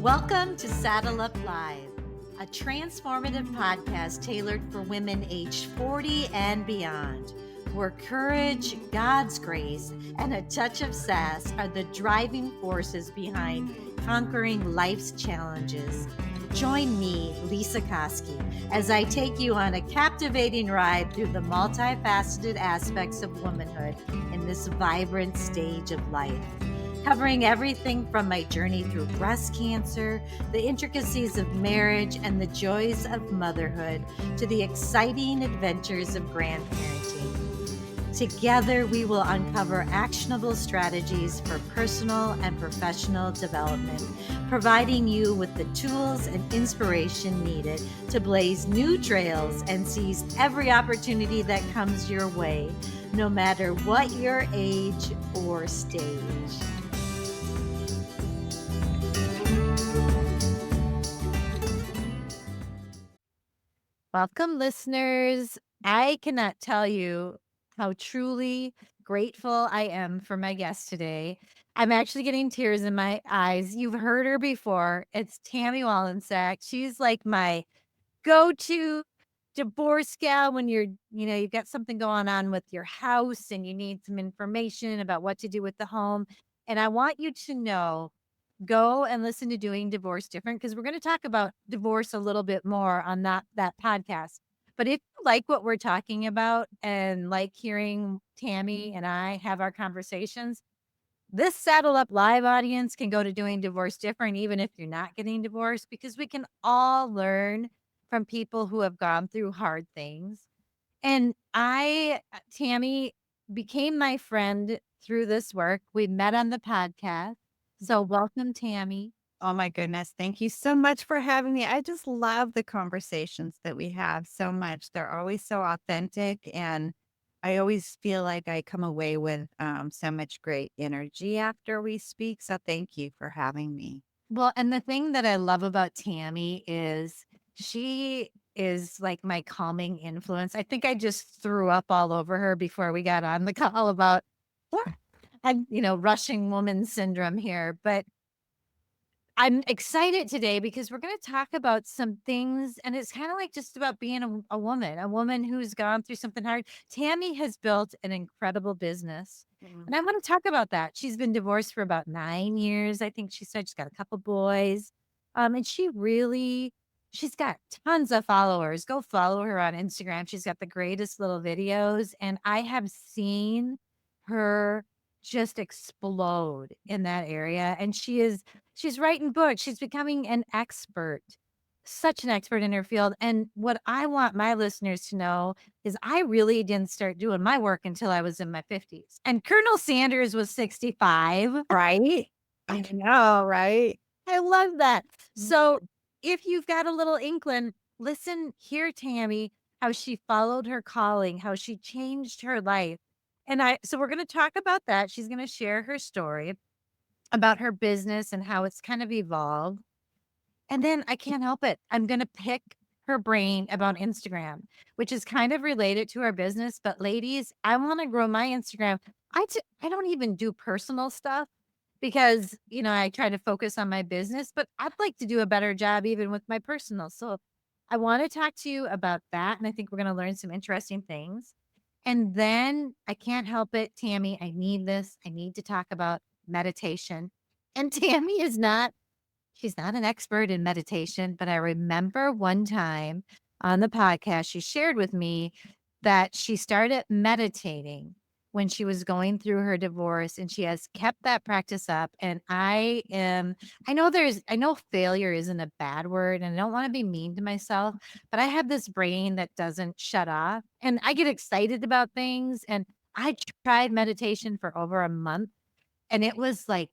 Welcome to Saddle Up Live, a transformative podcast tailored for women aged 40 and beyond, where courage, God's grace, and a touch of sass are the driving forces behind conquering life's challenges. Join me, Lisa Koski, as I take you on a captivating ride through the multifaceted aspects of womanhood in this vibrant stage of life, covering everything from my journey through breast cancer, the intricacies of marriage, and the joys of motherhood, to the exciting adventures of grandparenting. Together, we will uncover actionable strategies for personal and professional development, providing you with the tools and inspiration needed to blaze new trails and seize every opportunity that comes your way, no matter what your age or stage. Welcome, listeners. I cannot tell you how truly grateful I am for my guest today. I'm actually getting tears in my eyes. You've heard her before. It's Tami Wallensack. She's like my go-to divorce gal when you've got something going on with your house and you need some information about what to do with the home. And I want you to know, go and listen to Doing Divorce Different, because we're going to talk about divorce a little bit more on that podcast. But if you like what we're talking about and like hearing Tami and I have our conversations, this Saddle Up Live audience can go to Doing Divorce Different, even if you're not getting divorced, because we can all learn from people who have gone through hard things. And Tami, became my friend through this work. We met on the podcast. So welcome, Tami. Oh my goodness. Thank you so much for having me. I just love the conversations that we have so much. They're always so authentic. And I always feel like I come away with so much great energy after we speak. So thank you for having me. Well, and the thing that I love about Tami is she is like my calming influence. I think I just threw up all over her before we got on the call about, rushing woman syndrome here. But I'm excited today because we're going to talk about some things, and it's kind of like just about being a woman who's gone through something hard. Tami has built an incredible business, and I want to talk about that. She's been divorced for about 9 years. I think she said she's got a couple boys. And she's got tons of followers. Go follow her on Instagram. She's got the greatest little videos, and I have seen her just explode in that area. And she's writing books. She's becoming an expert, such an expert in her field. And what I want my listeners to know is I really didn't start doing my work until I was in my 50s. And Colonel Sanders was 65. Right? I know, right? I love that. So if you've got a little inkling, hear Tami, how she followed her calling, how she changed her life. So we're going to talk about that. She's going to share her story about her business and how it's kind of evolved. And then I can't help it. I'm going to pick her brain about Instagram, which is kind of related to our business. But ladies, I want to grow my Instagram. I don't even do personal stuff because, I try to focus on my business, but I'd like to do a better job even with my personal. So I want to talk to you about that. And I think we're going to learn some interesting things. And then I can't help it, Tami, I need this. I need to talk about meditation. And Tami she's not an expert in meditation, but I remember one time on the podcast, she shared with me that she started meditating when she was going through her divorce, and she has kept that practice up. And I know failure isn't a bad word, and I don't want to be mean to myself, but I have this brain that doesn't shut off, and I get excited about things. And I tried meditation for over a month, and it was like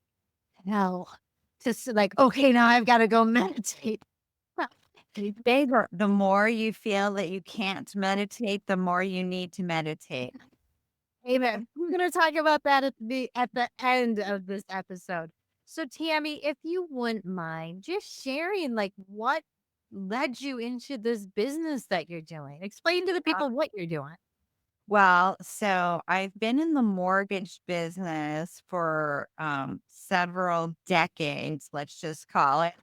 hell. Just like, okay, now I've got to go meditate. Babe, the more you feel that you can't meditate, the more you need to meditate. Amen. We're going to talk about that at the end of this episode. So Tami, if you wouldn't mind just sharing like what led you into this business that you're doing. Explain to the people what you're doing. Well, so I've been in the mortgage business for several decades, let's just call it.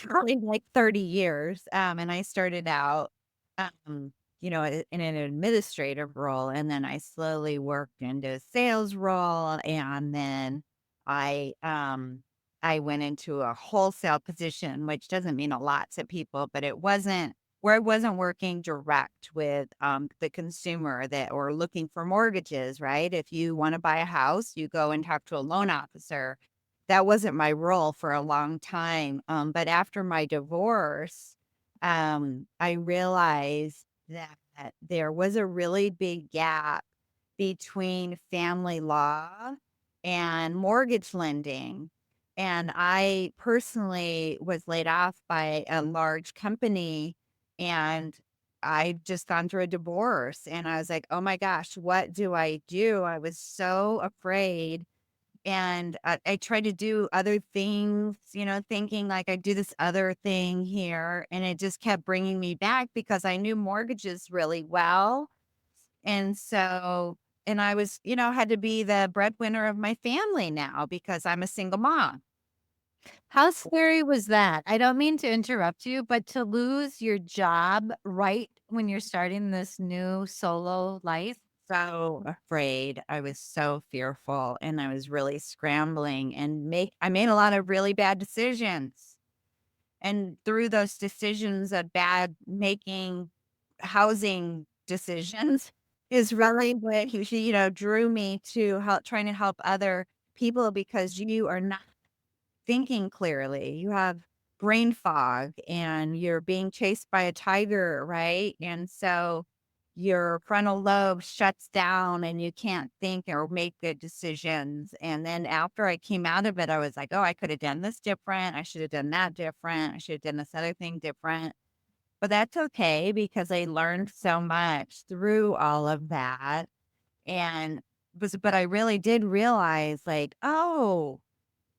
probably like 30 years. And I started out, um, in an administrative role, and then I slowly worked into a sales role, and then I, um, I went into a wholesale position, which doesn't mean a lot to people, but it wasn't where I wasn't working direct with the consumer that or looking for mortgages, right? If you want to buy a house, you go and talk to a loan officer. That wasn't my role for a long time, but after my divorce, I realized that there was a really big gap between family law and mortgage lending, and I personally was laid off by a large company, and I just gone through a divorce, and I was like, "Oh my gosh, what do I do?" I was so afraid and I tried to do other things, thinking like I do this other thing here. And it just kept bringing me back because I knew mortgages really well. And so, and I was, had to be the breadwinner of my family now because I'm a single mom. How scary was that? I don't mean to interrupt you, but to lose your job right when you're starting this new solo life? So afraid. I was so fearful and I was really scrambling and I made a lot of really bad decisions. And through those decisions of bad making housing decisions is really what drew me to help trying to help other people because you are not thinking clearly. You have brain fog and you're being chased by a tiger, right? And so your frontal lobe shuts down and you can't think or make good decisions. And then after I came out of it, I was like, oh, I could have done this different. I should have done that different. I should have done this other thing different. But that's okay because I learned so much through all of that. And but I really did realize like, oh,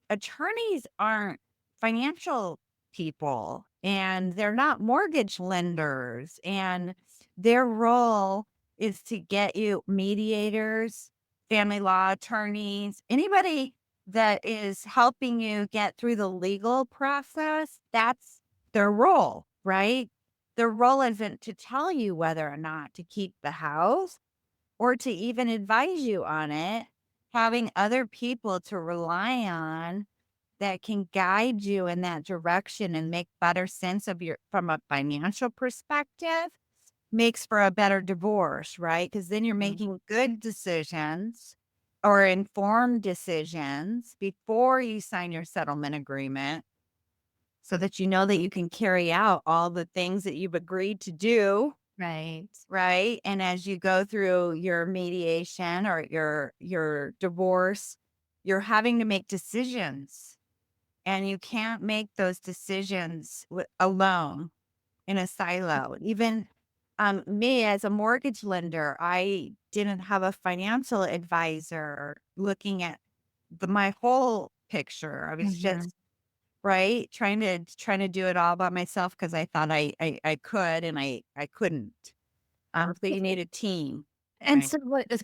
attorneys aren't financial people and they're not mortgage lenders. And their role is to get you mediators, family law attorneys, anybody that is helping you get through the legal process. That's their role, right? Their role isn't to tell you whether or not to keep the house or to even advise you on it. Having other people to rely on that can guide you in that direction and make better sense of your from a financial perspective makes for a better divorce, right? Because then you're making good decisions or informed decisions before you sign your settlement agreement so that you know that you can carry out all the things that you've agreed to do, Right. right? And as you go through your mediation or your divorce, you're having to make decisions and you can't make those decisions alone in a silo. Even me as a mortgage lender, I didn't have a financial advisor looking at my whole picture. I was Mhm. just right trying to do it all by myself because I thought I could and I couldn't. So you need a team. And Right. so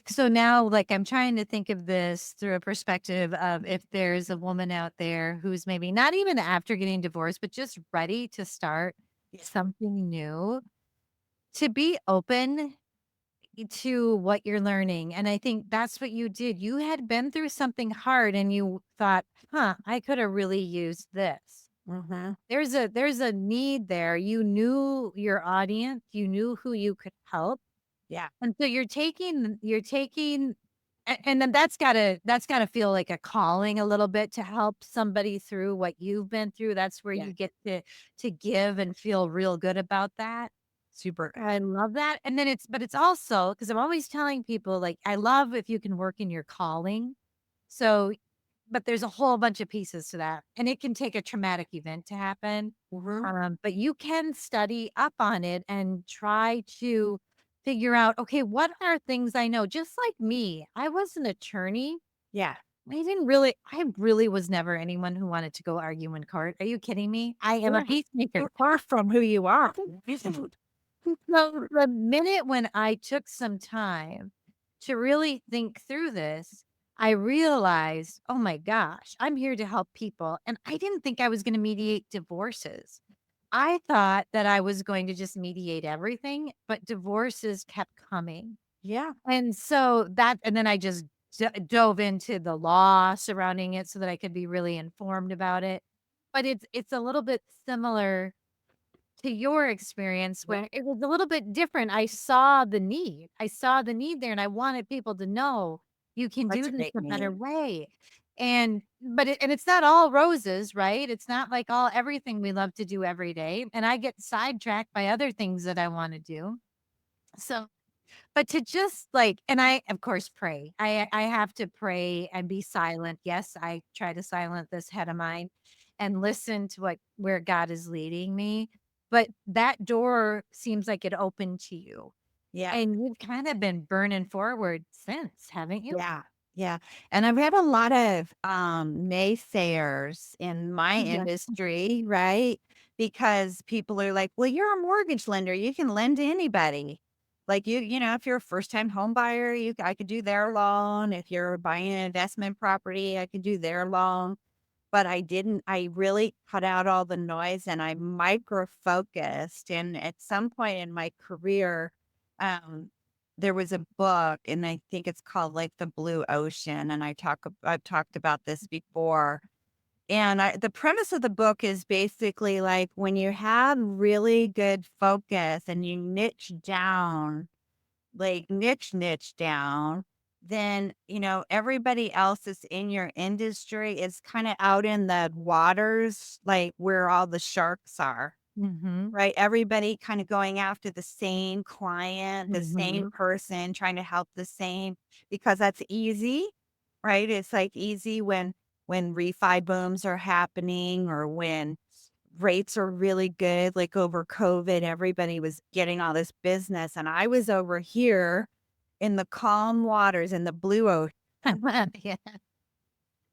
so now, like, I'm trying to think of this through a perspective of if there's a woman out there who's maybe not even after getting divorced, but just ready to start Yeah. something new, to be open to what you're learning. And I think that's what you did. You had been through something hard and you thought, huh, I could have really used this. Mm-hmm. There's a need there. You knew your audience, you knew who you could help. Yeah. And so you're taking and then that's gotta feel like a calling a little bit to help somebody through what you've been through. That's where Yeah. you get to give and feel real good about that. Super. I love that. And then it's also because I'm always telling people, like, I love if you can work in your calling. So but there's a whole bunch of pieces to that, and it can take a traumatic event to happen. Mm-hmm. But you can study up on it and try to figure out, okay, what are things I know? Just like me, I was an attorney. Yeah. I really was never anyone who wanted to go argue in court. Are you kidding me? I am a Yeah. peacemaker. You're far from who you are. So the minute when I took some time to really think through this, I realized, oh my gosh, I'm here to help people. And I didn't think I was going to mediate divorces. I thought that I was going to just mediate everything, but divorces kept coming. Yeah. And so that, and then I just dove into the law surrounding it so that I could be really informed about it. But it's a little bit similar to your experience Yeah. where it was a little bit different. I saw the need. I saw the need there and I wanted people to know you can Such do a this big a better need. way. And but it, and it's not all roses, right? It's not like all everything we love to do every day. And I get sidetracked by other things that I want to do. So but to just like and I, of course, pray. I have to pray and be silent. Yes, I try to silence this head of mine and listen to what where God is leading me, but that door seems like it opened to you, Yeah. and you've kinda been burning forward since, haven't you? Yeah. Yeah. And I've had a lot of naysayers in my Yeah. industry, right? Because people are like, well, you're a mortgage lender. You can lend to anybody. Like if you're a first time home buyer, I could do their loan. If you're buying an investment property, I could do their loan. But I didn't. I really cut out all the noise and I micro focused. And at some point in my career, um, there was a book, and I think it's called like The Blue Ocean. And I've talked about this before. And the premise of the book is basically like when you have really good focus and you niche down, then, everybody else is in your industry is kind of out in the waters, like where all the sharks are, Mhm. right? Everybody kind of going after the same client, the same Mhm. person, trying to help the same because that's easy, right? It's like easy when refi booms are happening or when rates are really good. Like over COVID, everybody was getting all this business. And I was over here in the calm waters in the blue ocean Yeah.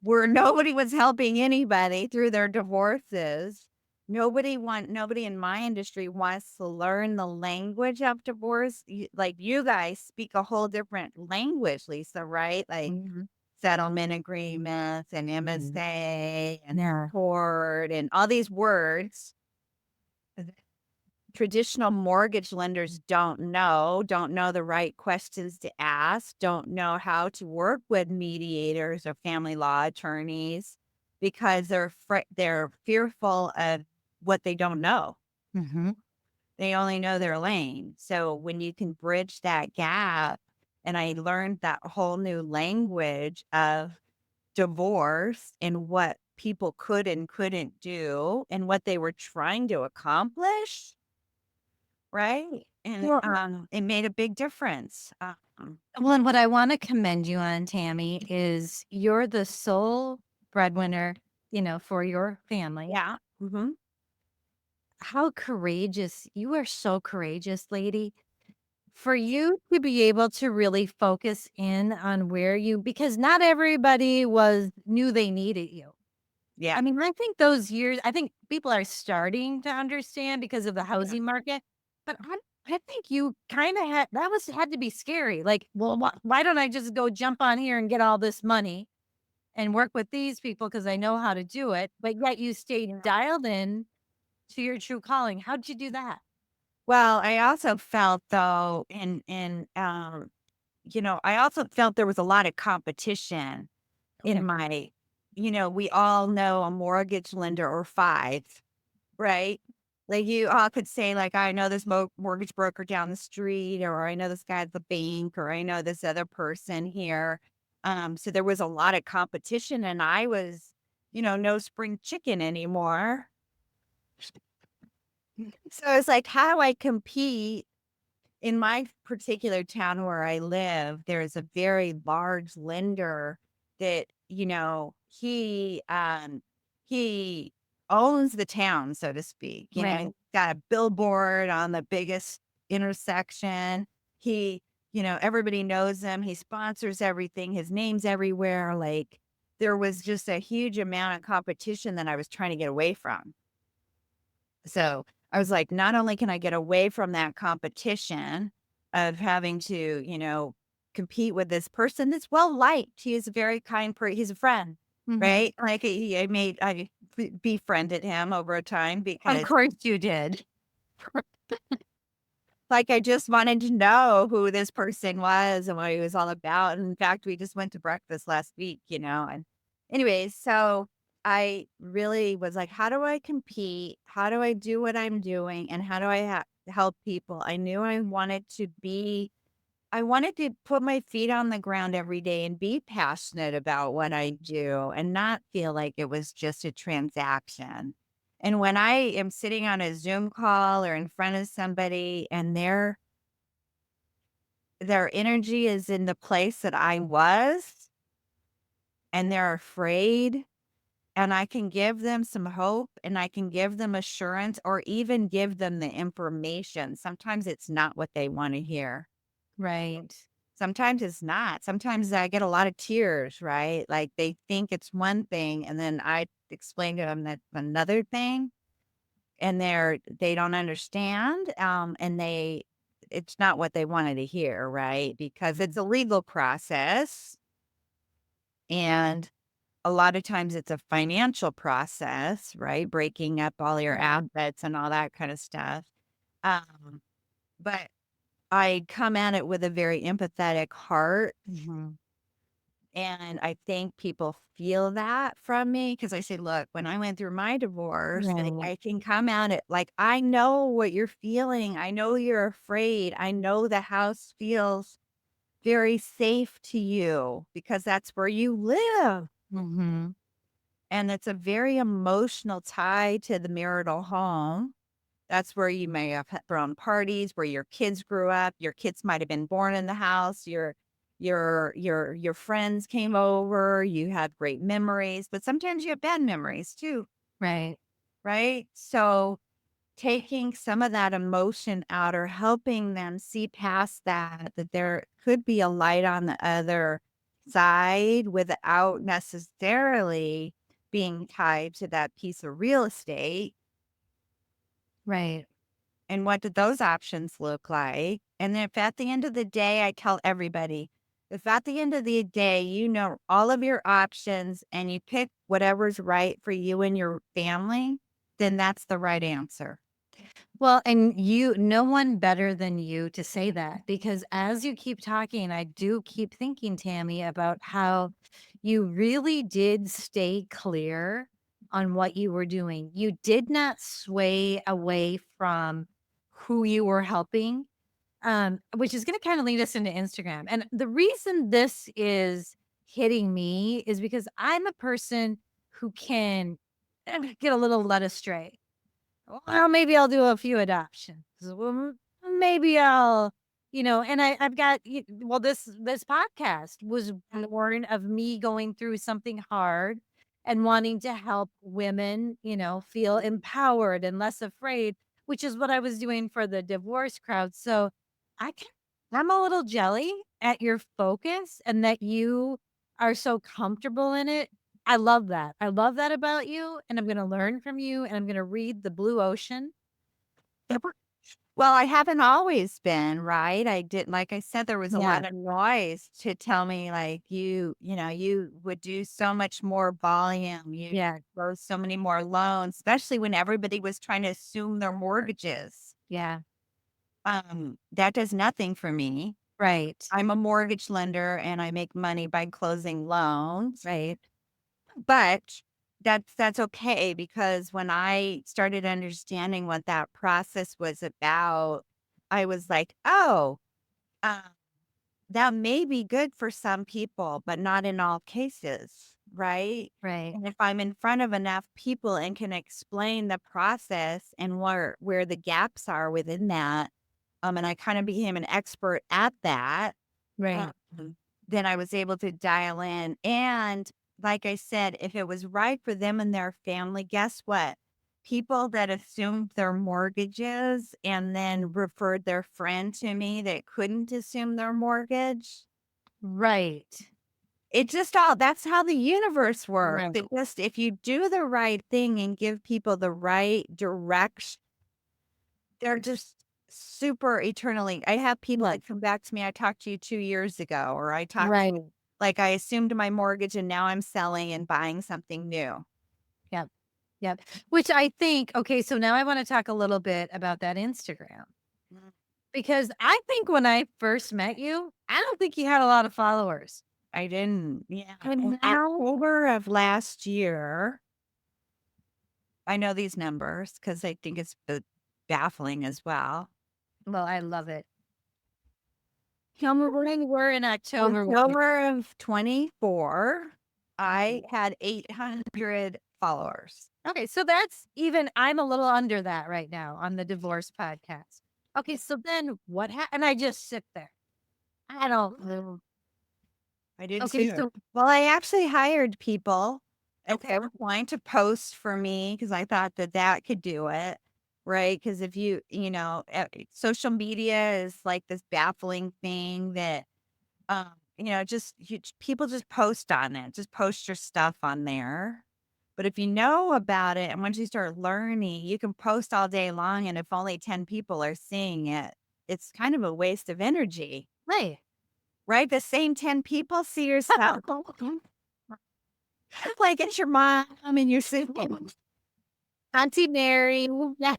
where nobody was helping anybody through their divorces. Nobody in my industry wants to learn the language of divorce. Like you guys speak a whole different language, Lisa, right? Like Mhm. settlement agreements and Mhm. MSA and Yeah. court and all these words traditional mortgage lenders don't know the right questions to ask, don't know how to work with mediators or family law attorneys because they're fearful of what they don't know. Mhm. They only know their lane. So when you can bridge that gap, and I learned that whole new language of divorce and what people could and couldn't do and what they were trying to accomplish. Right? And, Well it made a big difference. well, and what I wanna commend you on, Tammy, is you're the sole breadwinner, for your family. Yeah. Mhm. How courageous you are, so courageous, lady. For you to be able to really focus in on where you because not everybody was knew they needed you. Yeah. I mean, I think those years I think people are starting to understand because of the Yeah. housing market, but I think you kinda had to be scary, like, "Well, why don't I just go jump on here and get all this money and work with these people because I know how to do it," but yet you stayed Yeah. dialed in to your true calling. How'd you do that? Well, I also felt though I also felt there was a lot of competition in Okay. we all know a mortgage lender or 5. Right? Like, you all could say, like, "I know this mortgage broker down the street," or, "I know this guy at the bank," or, "I know this other person here." So there was a lot of competition, and I was, no spring chicken anymore. So it's like, how do I compete? In my particular town where I live, there's a very large lender that, he owns the town, so to speak. He's Right. got a billboard on the biggest intersection. He, everybody knows him. He sponsors everything. His name's everywhere. Like there was just a huge amount of competition that I was trying to get away from. So I was like, not only can I get away from that competition of having to, compete with this person that's well liked. He is a very kind person. He's a friend, Mhm. right? Like I befriended him over time Of because course you did. like I just wanted to know who this person was and what he was all about. And in fact, we just went to breakfast last week, and anyways, so I really was like, how do I compete? How do I do what I'm doing? And how do I help people? I knew I wanted to put my feet on the ground every day and be passionate about what I do and not feel like it was just a transaction. And when I am sitting on a Zoom call or in front of somebody and their energy is in the place that I was and they're afraid, and I can give them some hope and I can give them assurance or even give them the information. Sometimes it's not what they want to hear. Right. Sometimes it's not. Sometimes I get a lot of tears, right? Like they think it's one thing and then I explain to them that another thing and they don't understand and it's not what they wanted to hear, right? Because Mhm. it's a legal process and a lot of times it's a financial process, right? Breaking up all your assets and all that kind of stuff. Um, but I come at it with a very empathetic heart. Mhm. And I think people feel that from me because I say, look, when I went through my divorce, like, Right. I can come at it like, I know what you're feeling. I know you're afraid. I know the house feels very safe to you because that's where you live. Mhm. And it's a very emotional tie to the marital home. That's where you may have thrown parties, where your kids grew up. Your kids might have been born in the house. Your friends came over. You had great memories, but sometimes you have bad memories too, Right. right? So taking some of that emotion out or helping them see past that there could be a light on the other side without necessarily being tied to that piece of real estate. Right. And what did those options look like? And if at the end of the day, I tell everybody, if at the end of the day, you know all of your options and you pick whatever's right for you and your family, then that's the right answer. Well, and no one better than you to say that because as you keep talking, I do keep thinking, Tammy, about how you really did stay clear on what you were doing. You did not sway away from who you were helping, which is going to kind of lead us into Instagram. And the reason this is hitting me is because I'm a person who can get a little led astray. Well, maybe I'll do a few adoptions. Well, maybe and I've got, this podcast was born of me going through something hard and wanting to help women, feel empowered and less afraid, which is what I was doing for the divorce crowd. So I can, I'm a little jelly at your focus and that you are so comfortable in it. I love that. I love that about you, and I'm gonna learn from you, and I'm gonna read the blue ocean. Well, I haven't always been, right? I did like I said, there was a Yeah, lot of noise to tell me like you would do so much more volume, you yeah, close so many more loans, especially when everybody was trying to assume their mortgages. yeah, That does nothing for me. right, I'm a mortgage lender and I make money by closing loans. right, But that's okay because when I started understanding what that process was about, I was like, "Oh, uh, that may be good for some people, but not in all cases, right?" right, And if I'm in front of enough people and can explain the process and where the gaps are within that, and I kind of became an expert at that, right, um, then I was able to dial in. And like I said, if it was right for them and their family, guess what? People that assumed their mortgages and then referred their friend to me that couldn't assume their mortgage. right, It just all that's how the universe works. right, It just if you do the right thing and give people the right direction, they're just super eternally. I have people Look, that come back to me, "I talked to you 2 years ago," or "I talked to right. you like, I assumed my mortgage and now I'm selling and buying something new." Yep. Yep. Which I think, okay, so now I want to talk a little bit about that Instagram Mm. because I think when I first met you, I don't think you had a lot of followers. I didn't, yeah. In And now, October of last year, I know these numbers because I think it's, baffling as well. well, I love it. Tell me where you were in October. October of 24, I had 800 followers. Okay, so that's even I'm a little under that right now on the divorce podcast. Okay, so then what happened? And I just sit there. I don't know. I did Okay, too. so Well, I actually hired people at okay, some point to post for me because I thought that that could do it, right? Because if social media is like this baffling thing that, people just post on it, just post your stuff on there. But if you know about it and once you start learning, you can post all day long. And if only 10 people are seeing it, it's kind of a waste of energy, hey. right? The same 10 people see your stuff. Like it's your mom and your siblings. Auntie Mary. Yeah.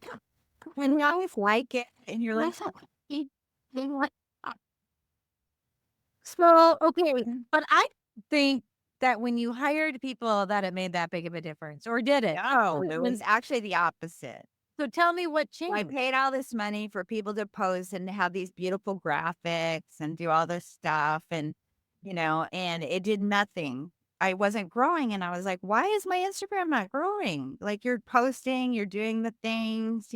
And you always like it. And you're like, So, okay, but I think that when you hired people that it made that big of a difference, or did it? no, it was When actually the opposite. so tell me what I changed. paid all this money for people to post and have these beautiful graphics and do all this stuff. And it did nothing. I wasn't growing. And I was like, why is my Instagram not growing? Like you're posting, you're doing the things,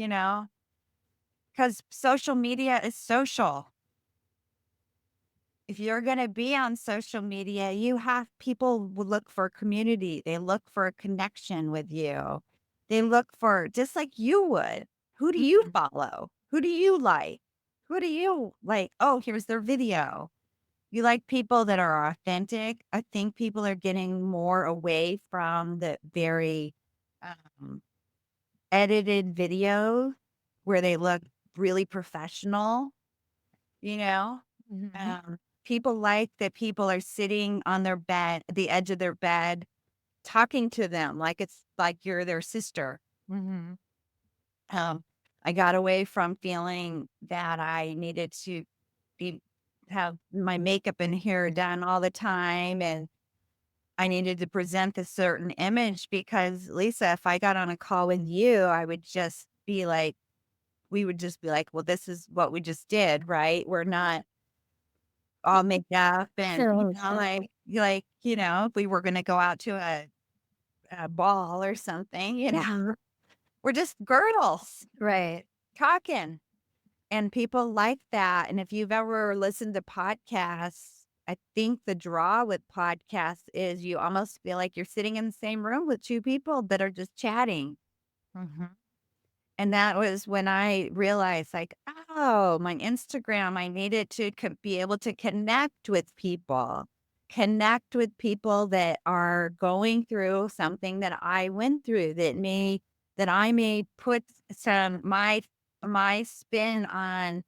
because social media is social. If you're going to be on social media, you have people will look for community. They look for a connection with you. They look for just like you would. Who do you Mhm. follow? Who do you like? Who do you like? Oh, here's their video. You like people that are authentic. I think people are getting more away from the very um, edited video where they look really professional, you know? Mhm. People like that people are sitting on their bed, the edge of their bed, talking to them like it's like you're their sister. Mhm. Um, I got away from feeling that I needed to be have my makeup and hair done all the time and I needed to present a certain image because Lisa, if I got on a call with you, I would just be like, we would just be like, well, this is what we just did, right? We're not all make up and, So if we were gonna go out to a ball or something, we're just girls right. talking, and people like that, and if you've ever listened to podcasts, I think the draw with podcasts is you almost feel like you're sitting in the same room with 2 people that are just chatting. Mhm. And that was when I realized, like, oh, my Instagram, I needed to be able to connect with people that are going through something that I went through that I may put some my spin on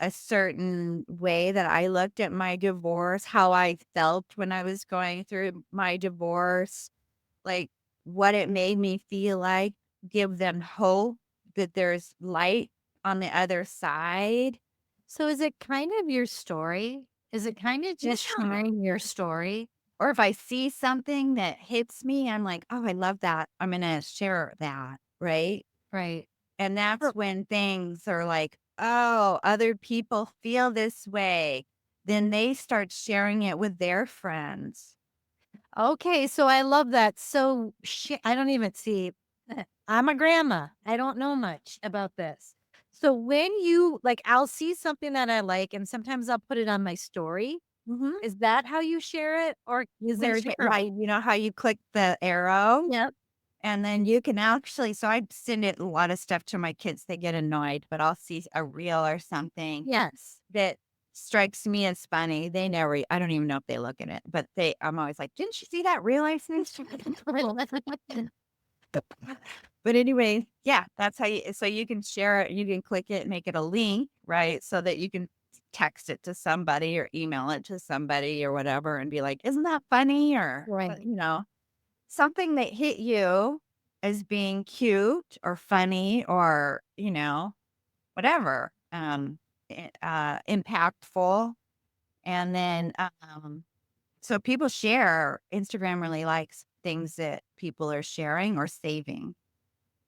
a certain way that I looked at my divorce, how I felt when I was going through my divorce, like what it made me feel like, give them hope that there's light on the other side. So is it kind of your story? Is it kind of just Yeah. sharing your story? Or if I see something that hits me, I'm like, oh, I love that. I'm going to share that. Right. Right. And that's Oh, when things are like, oh, other people feel this way. Then they start sharing it with their friends. okay, so I love that. So I don't even see. I'm a grandma. I don't know much about this. So when you like, I'll see something that I like, and sometimes I'll put it on my story. Mhm. Is that how you share it, or is We there share, different? right? You know how you click the arrow? Yep. And then you can actually so I send it a lot of stuff to my kids, they get annoyed, but I'll see a reel or something Yes. that strikes me as funny. They never I don't even know if they look at it, but I'm always like, "Didn't you see that reel I sent?" But anyway, yeah, that's how you so you can share it, you can click it, make it a link, right? So that you can text it to somebody or email it to somebody or whatever and be like, "Isn't that funny?" Or, Right. something that hit you as being cute or funny or, whatever, impactful. And then, so people share, Instagram really likes things that people are sharing or saving.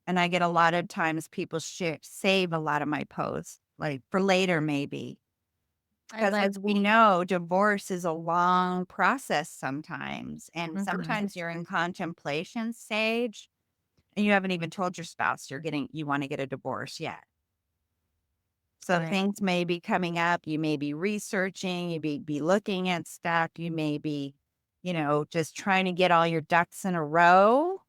And I get a lot of times people save a lot of my posts, like for later, maybe. I Because love as we know, divorce is a long process sometimes. And Mhm. sometimes you're in contemplation stage and you haven't even told your spouse you want to get a divorce yet. So Right. things may be coming up. You may be researching, be looking at stuff. You may be, just trying to get all your ducks in a row.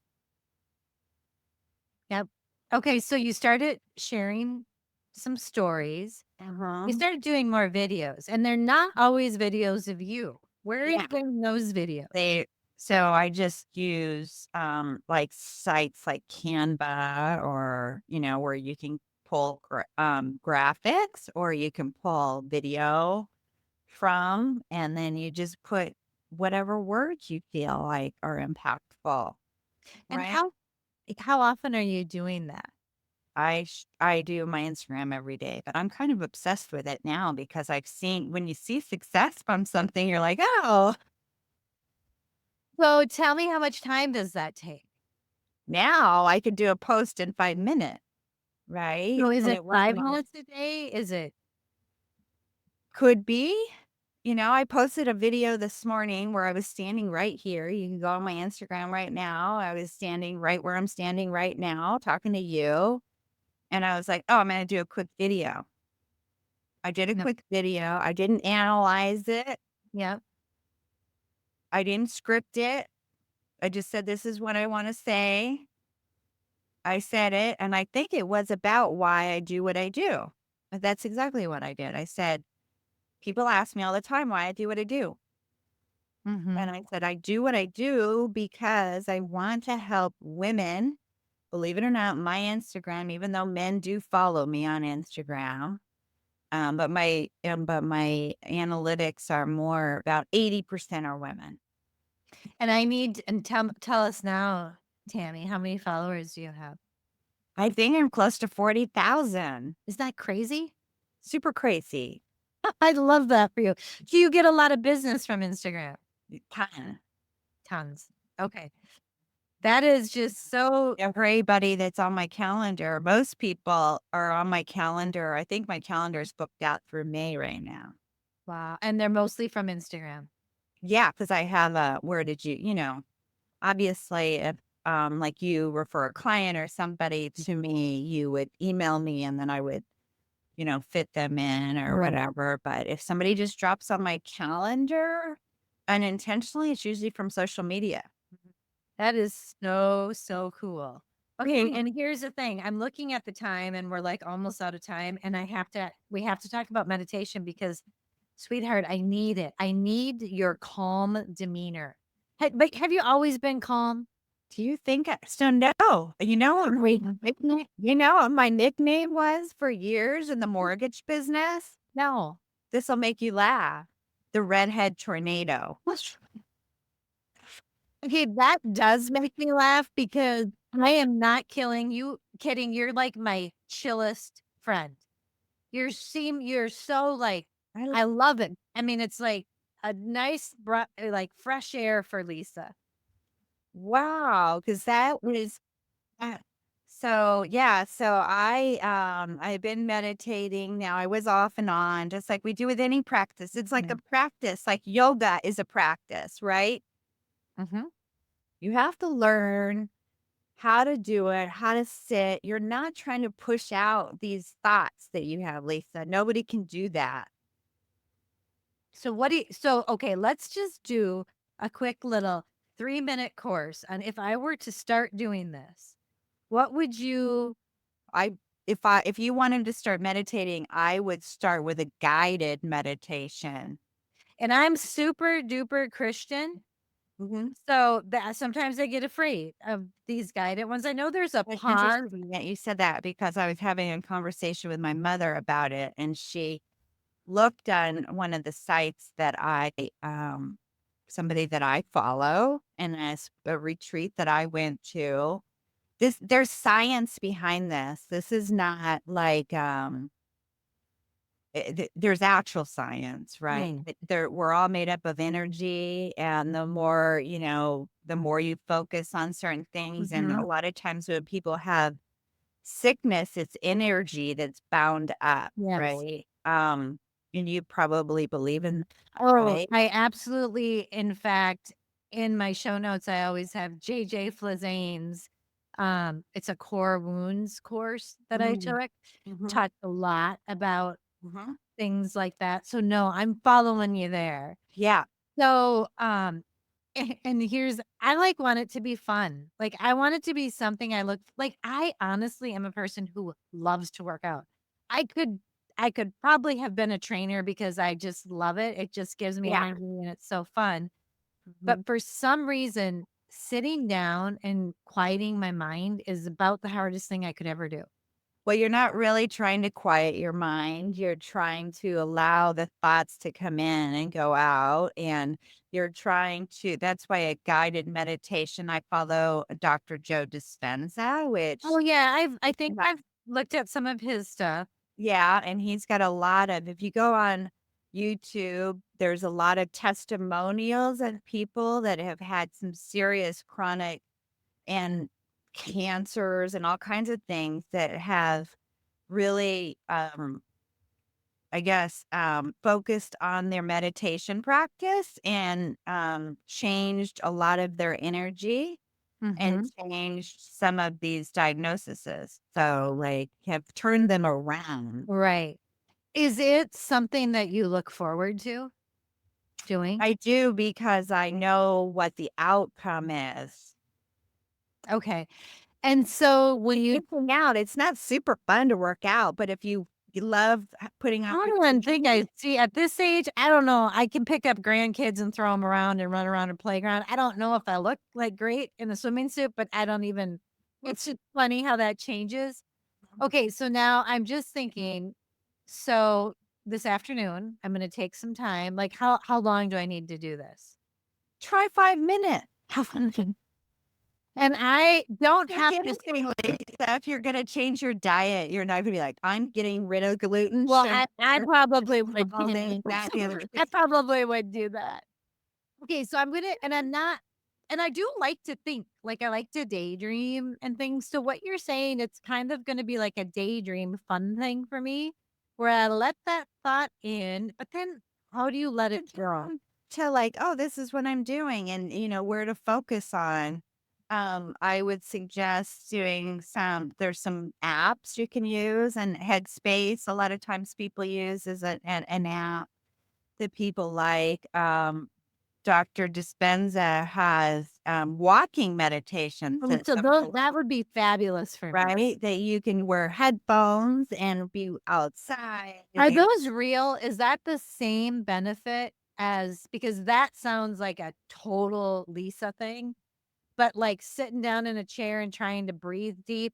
Yep. Okay, so you started sharing some stories. You Uh-huh. started doing more videos, and they're not always videos of you. Where are you Yeah. getting those videos? They so I just use, like, sites like Canva or, where you can pull graphics or you can pull video from, and then you just put whatever words you feel like are impactful, And right? how often are you doing that? I do my Instagram every day, but I'm kind of obsessed with it now because I've seen when you see success from something, you're like, "Oh, So tell me how much time does that take? now I could do a post in 5 minutes." Right? So is And it it 5 wasn't minutes a day? Is it could be. I posted a video this morning where I was standing right here. You can go on my Instagram right now. I was standing right where I'm standing right now talking to you. And I was like, oh, I'm going to do a quick video. I did a no. quick video. I didn't analyze it. Yep. I didn't script it. I just said, this is what I want to say. I said it. And I think it was about why I do what I do. But that's exactly what I did. I said, people ask me all the time why I do what I do. And Mhm. I said, I do what I do because I want to help women. Believe it or not, my Instagram, even though men do follow me on Instagram, but my analytics are more about 80% are women. And I need and tell us now, Tammy, how many followers do you have? I think I'm close to 40,000. Is that crazy? Super crazy. I love that for you. Do you get a lot of business from Instagram? Ton. Tons. Okay. That is just so Everybody that's on my calendar, most people are on my calendar. I think my calendar is booked out through May right now. wow, and they're mostly from Instagram. Yeah, because I have a where did obviously, if, like, you refer a client or somebody to me, you would email me and then I would, fit them in or Right. whatever, but if somebody just drops on my calendar unintentionally, it's usually from social media. That is so, so cool. Okay, Mhm. and here's the thing. I'm looking at the time and we're like almost out of time and we have to talk about meditation because sweetheart, I need it. I need your calm demeanor. But have you always been calm? Do you think so? No. What my nickname was for years in the mortgage business? No. This'll make you laugh. The redhead tornado. Okay, that does make me laugh because I am not kidding. You're like my chillest friend. You're so like I I love it. I mean, it's like a nice like fresh air for Lisa. Wow, because that was so yeah, so I've been meditating now. I was off and on, just like we do with any practice. It's like a Mhm. practice, like yoga is a practice, right? Mhm. You have to learn how to do it, how to sit. You're not trying to push out these thoughts that you have, Lisa. Nobody can do that. So okay, let's just do a quick little 3-minute course on if I were to start doing this. What would you I if you wanted to start meditating, I would start with a guided meditation. and I'm super duper Christian. Mhm. So that sometimes I get afraid of these guided ones. I know there's a It's pond. interesting that you said that because I was having a conversation with my mother about it, and she looked on one of the sites that somebody that I follow and as a retreat that I went to. There's science behind this. This is not like, there's actual science, right? Mm, We're all made up of energy, and the more, the more you focus on certain things, and a mhm. lot of times when people have sickness, it's energy that's bound up, Yes. right? And you probably believe in that, Oh, right? I absolutely, in fact, in my show notes, I always have JJ Flizane's, it's a core wounds course that I Mm, took, mhm, talked a lot about mhm. things like that. So no, I'm following you there. Yeah. So, and here's I like want it to be fun. Like I want it to be something I look like I honestly am a person who loves to work out. I could I could probably have been a trainer because I just love it. It just gives me Yeah. energy and it's so fun. But Mhm. for some reason, sitting down and quieting my mind is about the hardest thing I could ever do. Well, you're not really trying to quiet your mind. You're trying to allow the thoughts to come in and go out. And you're trying to, that's why a guided meditation, I follow Dr. Joe Dispenza, Oh which, yeah, I think yeah, I've looked at some of his stuff. yeah, and he's got a lot of, if you go on YouTube, there's a lot of testimonials of people that have had some serious chronic and cancers and all kinds of things that have really, I guess, focused on their meditation practice and changed a lot of their energy and Mhm. changed some of these diagnoses. So, like, have turned them around. Right. Is it something that you look forward to doing? I do because I know what the outcome is. Okay. And so when you Working out, it's not super fun to work out, but if you love putting I on don't even think I routine. see at this age, I don't know. I can pick up grandkids and throw them around and run around a playground. I don't know if I look like great in a swimming suit, but I don't even it's just funny how that changes. Okay, so now I'm just thinking, so this afternoon, I'm gonna take some time. Like how long do I need to do this? Try 5 minutes. And I don't You're have to. getting like if you're gonna change your diet, you're not gonna be like, "I'm getting rid of gluten, Well, sugar, I probably would all this, that, the other thing." I probably would do that. Okay, so I'm gonna and I'm not and I do like to think, like, I like to daydream and things, so what you're saying, it's kind of gonna be like a daydream fun thing for me, where I let that thought in, but then how do you let it go? To like, "Oh, this is what I'm doing," and, where to focus on. I would suggest doing there's some apps you can use, and Headspace, a lot of times people use is an app that people like. Dr. Dispenza has, walking meditations Oh, that so some those people, that would be fabulous for me. right? That you can wear headphones and be outside. Are those real? Is that the same benefit as because that sounds like a total Lisa thing, but, like, sitting down in a chair and trying to breathe deep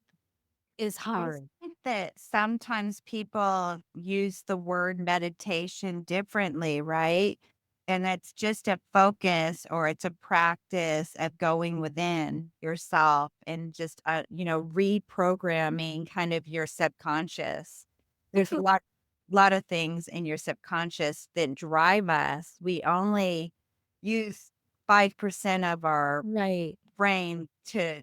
is I hard. think that sometimes people use the word meditation differently, right? And that's just a focus or it's a practice of going within yourself and just, reprogramming kind of your subconscious. There's a lot of things in your subconscious that drive us. We only use 5% of our Right. brain to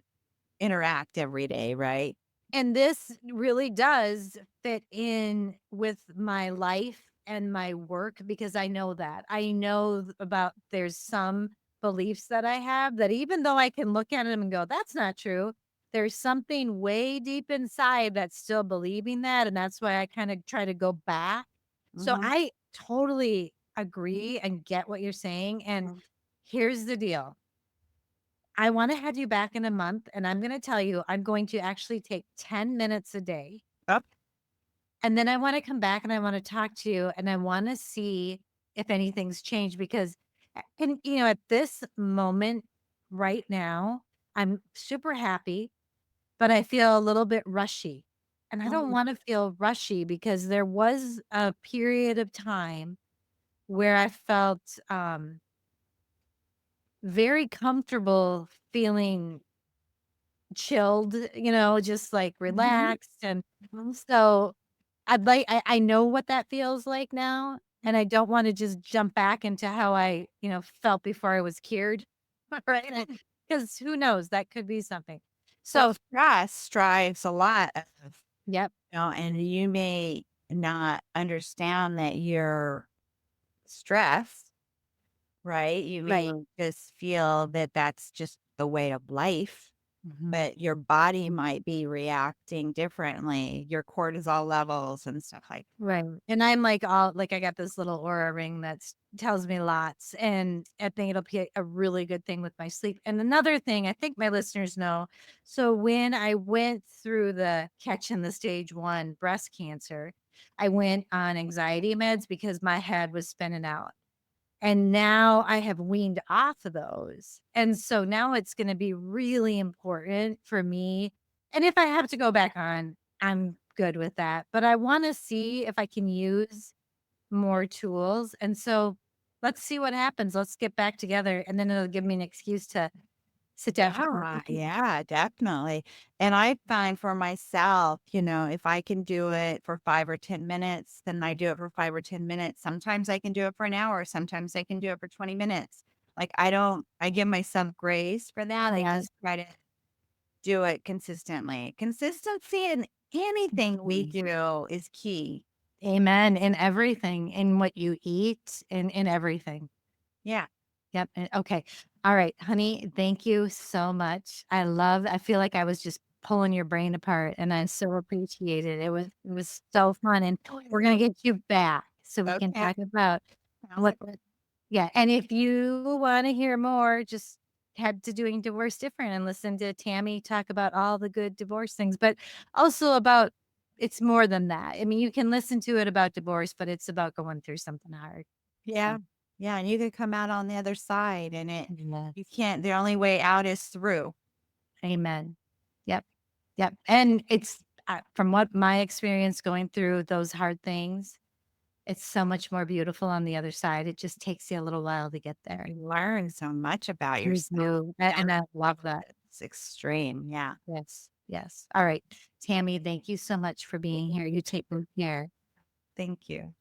interact every day, right? And this really does fit in with my life and my work because I know that. I know about there's some beliefs that I have that even though I can look at them and go, that's not true, there's something way deep inside that's still believing that. And that's why I kind of try to go back. So Mhm. I totally agree and get what you're saying. And Mhm. here's the deal. I wanna have you back in a month, and I'm gonna tell you, I'm going to actually take 10 minutes a day, Up. and then I wanna come back and I wanna talk to you, and I wanna see if anything's changed because And, at this moment right now, I'm super happy, but I feel a little bit rushy. And I don't Mm. want to feel rushy because there was a period of time where I felt very comfortable feeling chilled, just like Mhm. relaxed. And Mhm. so I know what that feels like now. And I don't want to just jump back into how I, felt before I was cured. Right. Because who knows? That could be something. Well, So, stress drives a lot of, yep. and you may not understand that you're stressed, right? You may Right. just feel that that's just the way of life, Mhm. but your body might be reacting differently, your cortisol levels and stuff like. Right. And I'm like all like I got this little aura ring that tells me lots. And I think it'll be a really good thing with my sleep. And another thing I think my listeners know. So when I went through the catching the stage 1 breast cancer, I went on anxiety meds because my head was spinning out. And now I have weaned off of those. And so now it's going to be really important for me. And if I have to go back on, I'm good with that. But I want to see if I can use more tools. And so let's see what happens. Let's get back together. And then it'll give me an excuse to sit down. Yeah, yeah, definitely. And I find for myself, if I can do it for 5 or 10 minutes, then I do it for 5 or 10 minutes. Sometimes I can do it for an hour. Sometimes I can do it for 20 minutes. Like I give myself grace for that. I Yes. just try to do it consistently. Consistency in anything we do is key. Amen. In everything, in what you eat, in everything. Yeah. Yep, and okay. All right, honey, thank you so much. I feel like I was just pulling your brain apart, and I so appreciate it. It was so fun, and we're gonna get you back so we can Okay. talk about Sounds what like yeah, and if you wanna hear more, just head to Doing Divorce Different and listen to Tammy talk about all the good divorce things, but also about it's more than that. I mean, you can listen to it about divorce, but it's about going through something hard. yeah. Yeah. And you could come out on the other side and you Yes. can't, the only way out is through. Amen. Yep. Yep. And it's from what my experience going through those hard things, it's so much more beautiful on the other side. It just takes you a little while to get there. You learn so much about You yourself. do. Yeah. And I love that. It's extreme. Yeah. Yes. Yes. All right. Tammy, thank you so much for being here. You take good care. Thank you.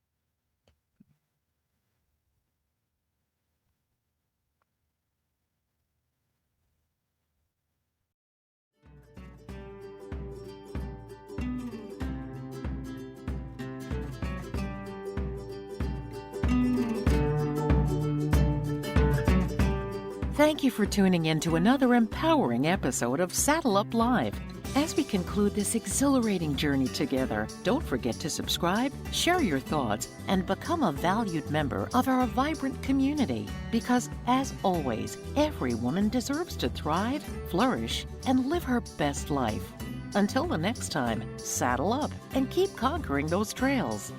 Thank you for tuning in to another empowering episode of Saddle Up Live. As we conclude this exhilarating journey together, don't forget to subscribe, share your thoughts, and become a valued member of our vibrant community. Because, as always, every woman deserves to thrive, flourish, and live her best life. Until the next time, saddle up and keep conquering those trails.